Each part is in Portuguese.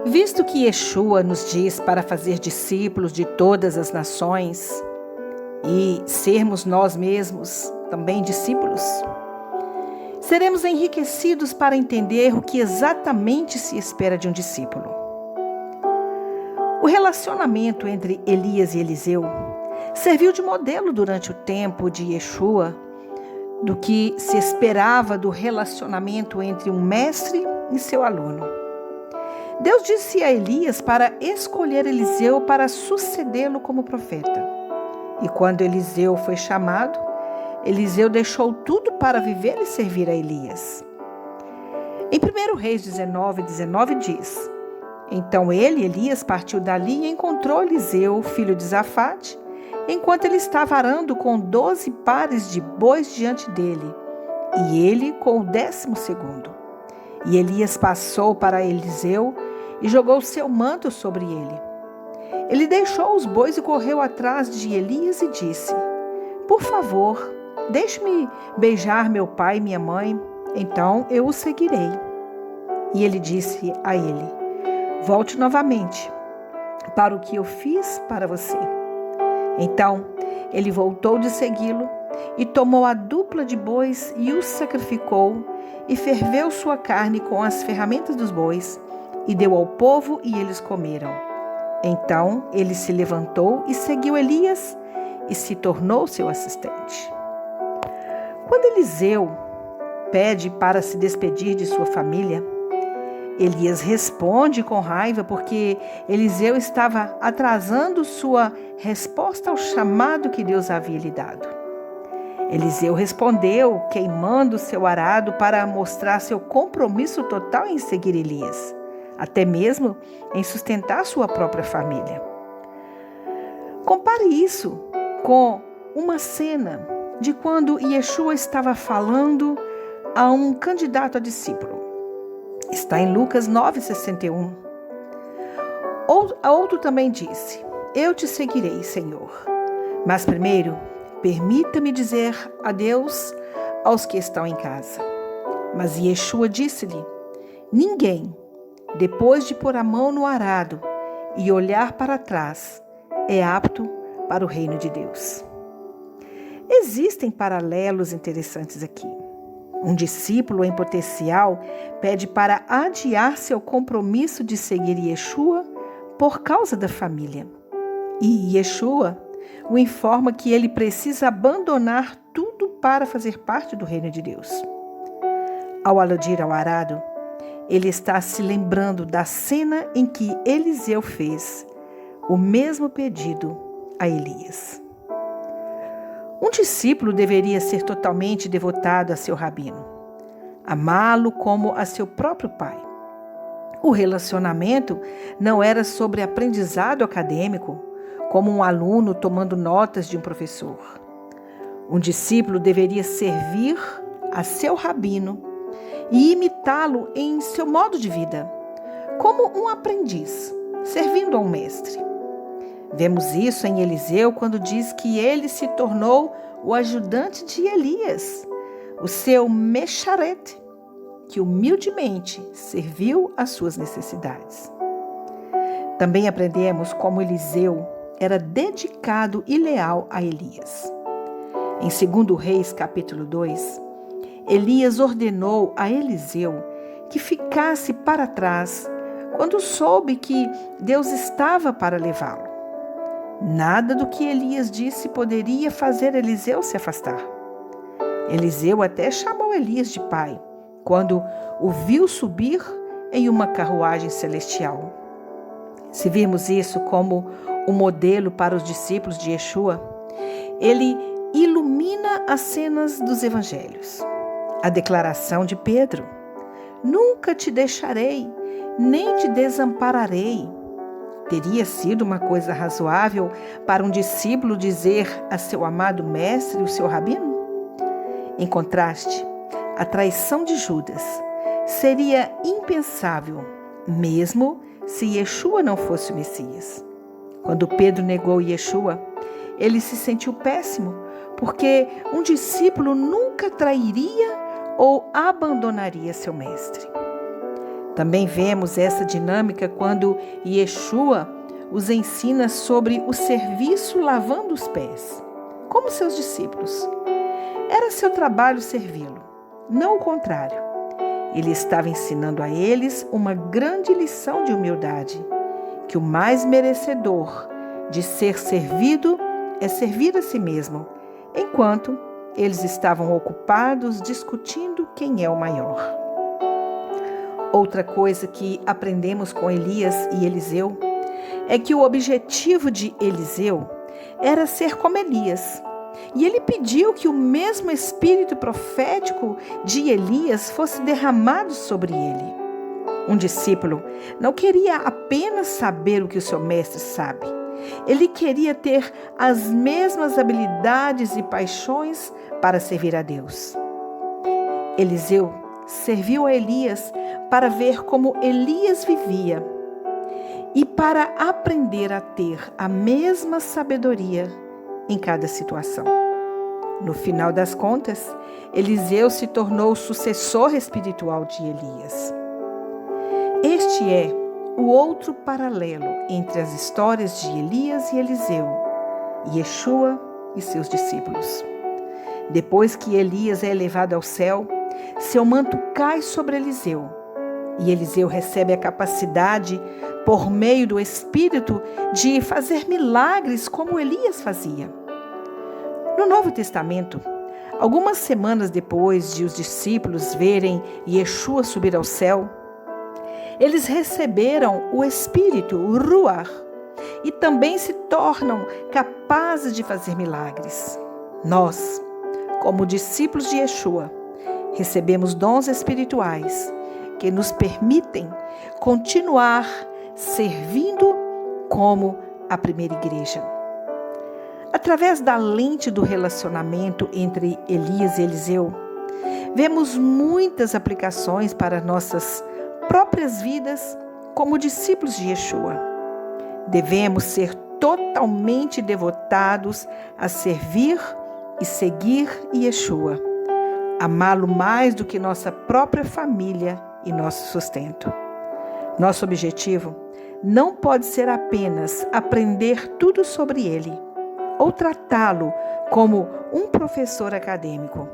Visto que Yeshua nos diz para fazer discípulos de todas as nações e sermos nós mesmos também discípulos, seremos enriquecidos para entender o que exatamente se espera de um discípulo. O relacionamento entre Elias e Eliseu serviu de modelo durante o tempo de Yeshua do que se esperava do relacionamento entre um mestre e seu aluno. Deus disse a Elias para escolher Eliseu para sucedê-lo como profeta. E quando Eliseu foi chamado, Eliseu deixou tudo para viver e servir a Elias. Em 1 Reis 19 diz: Então Elias, partiu dali e encontrou Eliseu, filho de Zafate, enquanto ele estava arando com 12 pares de bois diante dele, e ele com o 12º. E Elias passou para Eliseu e jogou seu manto sobre ele. Ele deixou os bois e correu atrás de Elias e disse: Por favor, deixe-me beijar meu pai e minha mãe, então eu o seguirei. E ele disse a ele: Volte novamente para o que eu fiz para você. Então ele voltou de segui-lo e tomou a dupla de bois e os sacrificou e ferveu sua carne com as ferramentas dos bois e deu ao povo e eles comeram. Então ele se levantou e seguiu Elias e se tornou seu assistente. Quando Eliseu pede para se despedir de sua família, Elias responde com raiva porque Eliseu estava atrasando sua resposta ao chamado que Deus havia lhe dado. Eliseu respondeu, queimando seu arado para mostrar seu compromisso total em seguir Elias, até mesmo em sustentar sua própria família. Compare isso com uma cena de quando Yeshua estava falando a um candidato a discípulo. Está em Lucas 9,61. Outro também disse: Eu te seguirei, Senhor. Mas primeiro, permita-me dizer adeus aos que estão em casa. Mas Yeshua disse-lhe: Ninguém, depois de pôr a mão no arado e olhar para trás, é apto para o reino de Deus. Existem paralelos interessantes aqui. Um discípulo em potencial pede para adiar seu compromisso de seguir Yeshua por causa da família. E Yeshua o informa que ele precisa abandonar tudo para fazer parte do reino de Deus. Ao aludir ao arado, ele está se lembrando da cena em que Eliseu fez o mesmo pedido a Elias. Um discípulo deveria ser totalmente devotado a seu rabino, amá-lo como a seu próprio pai. O relacionamento não era sobre aprendizado acadêmico, como um aluno tomando notas de um professor. Um discípulo deveria servir a seu rabino e imitá-lo em seu modo de vida, como um aprendiz, servindo a um mestre. Vemos isso em Eliseu quando diz que ele se tornou o ajudante de Elias, o seu mesharet, que humildemente serviu às suas necessidades. Também aprendemos como Eliseu era dedicado e leal a Elias. Em 2 Reis, capítulo 2, Elias ordenou a Eliseu que ficasse para trás quando soube que Deus estava para levá-lo. Nada do que Elias disse poderia fazer Eliseu se afastar. Eliseu até chamou Elias de pai, quando o viu subir em uma carruagem celestial. Se virmos isso como um modelo para os discípulos de Yeshua, ele ilumina as cenas dos evangelhos. A declaração de Pedro: Nunca te deixarei, nem te desampararei. Teria sido uma coisa razoável para um discípulo dizer a seu amado mestre, o seu rabino? Em contraste, a traição de Judas seria impensável, mesmo se Yeshua não fosse o Messias. Quando Pedro negou Yeshua, ele se sentiu péssimo, porque um discípulo nunca trairia ou abandonaria seu mestre. Também vemos essa dinâmica quando Yeshua os ensina sobre o serviço lavando os pés, como seus discípulos. Era seu trabalho servi-lo, não o contrário. Ele estava ensinando a eles uma grande lição de humildade, que o mais merecedor de ser servido é servir a si mesmo, enquanto eles estavam ocupados discutindo quem é o maior. Outra coisa que aprendemos com Elias e Eliseu é que o objetivo de Eliseu era ser como Elias. E ele pediu que o mesmo espírito profético de Elias fosse derramado sobre ele. Um discípulo não queria apenas saber o que o seu mestre sabe. Ele queria ter as mesmas habilidades e paixões para servir a Deus. Eliseu serviu a Elias para ver como Elias vivia e para aprender a ter a mesma sabedoria em cada situação. No final das contas, Eliseu se tornou o sucessor espiritual de Elias. Este é o outro paralelo entre as histórias de Elias e Eliseu, Yeshua e seus discípulos. Depois que Elias é elevado ao céu, seu manto cai sobre Eliseu, e Eliseu recebe a capacidade, por meio do Espírito, de fazer milagres como Elias fazia. No Novo Testamento, algumas semanas depois de os discípulos verem Yeshua subir ao céu, eles receberam o Espírito, o Ruach, e também se tornam capazes de fazer milagres. Nós, como discípulos de Yeshua, recebemos dons espirituais que nos permitem continuar servindo como a primeira igreja. Através da lente do relacionamento entre Elias e Eliseu, vemos muitas aplicações para nossas próprias vidas como discípulos de Yeshua. Devemos ser totalmente devotados a servir e seguir Yeshua, amá-lo mais do que nossa própria família e nosso sustento. Nosso objetivo não pode ser apenas aprender tudo sobre ele ou tratá-lo como um professor acadêmico,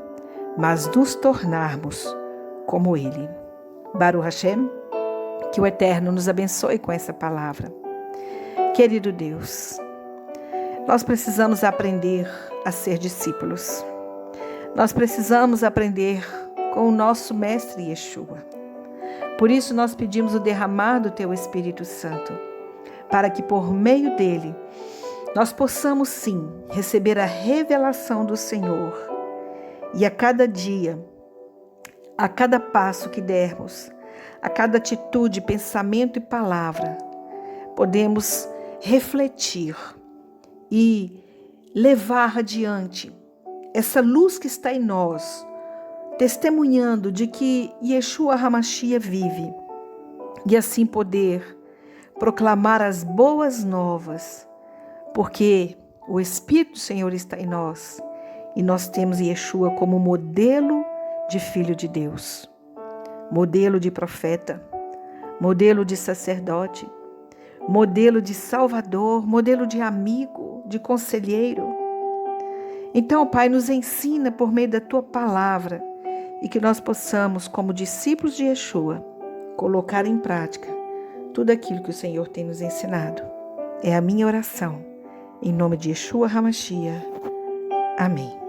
mas nos tornarmos como ele. Baruch Hashem, que o Eterno nos abençoe com essa palavra. Querido Deus, nós precisamos aprender a ser discípulos. Nós precisamos aprender com o nosso Mestre Yeshua. Por isso nós pedimos o derramar do Teu Espírito Santo, para que por meio dele nós possamos sim receber a revelação do Senhor e a cada dia, a cada passo que dermos, a cada atitude, pensamento e palavra, podemos refletir e levar adiante essa luz que está em nós, testemunhando de que Yeshua HaMashiach vive, e assim poder proclamar as boas novas, porque o Espírito do Senhor está em nós, e nós temos Yeshua como modelo de Filho de Deus, modelo de profeta, modelo de sacerdote, modelo de Salvador, modelo de amigo, de conselheiro. Então, Pai, nos ensina por meio da Tua palavra e que nós possamos, como discípulos de Yeshua, colocar em prática tudo aquilo que o Senhor tem nos ensinado. É a minha oração, em nome de Yeshua HaMashiach. Amém.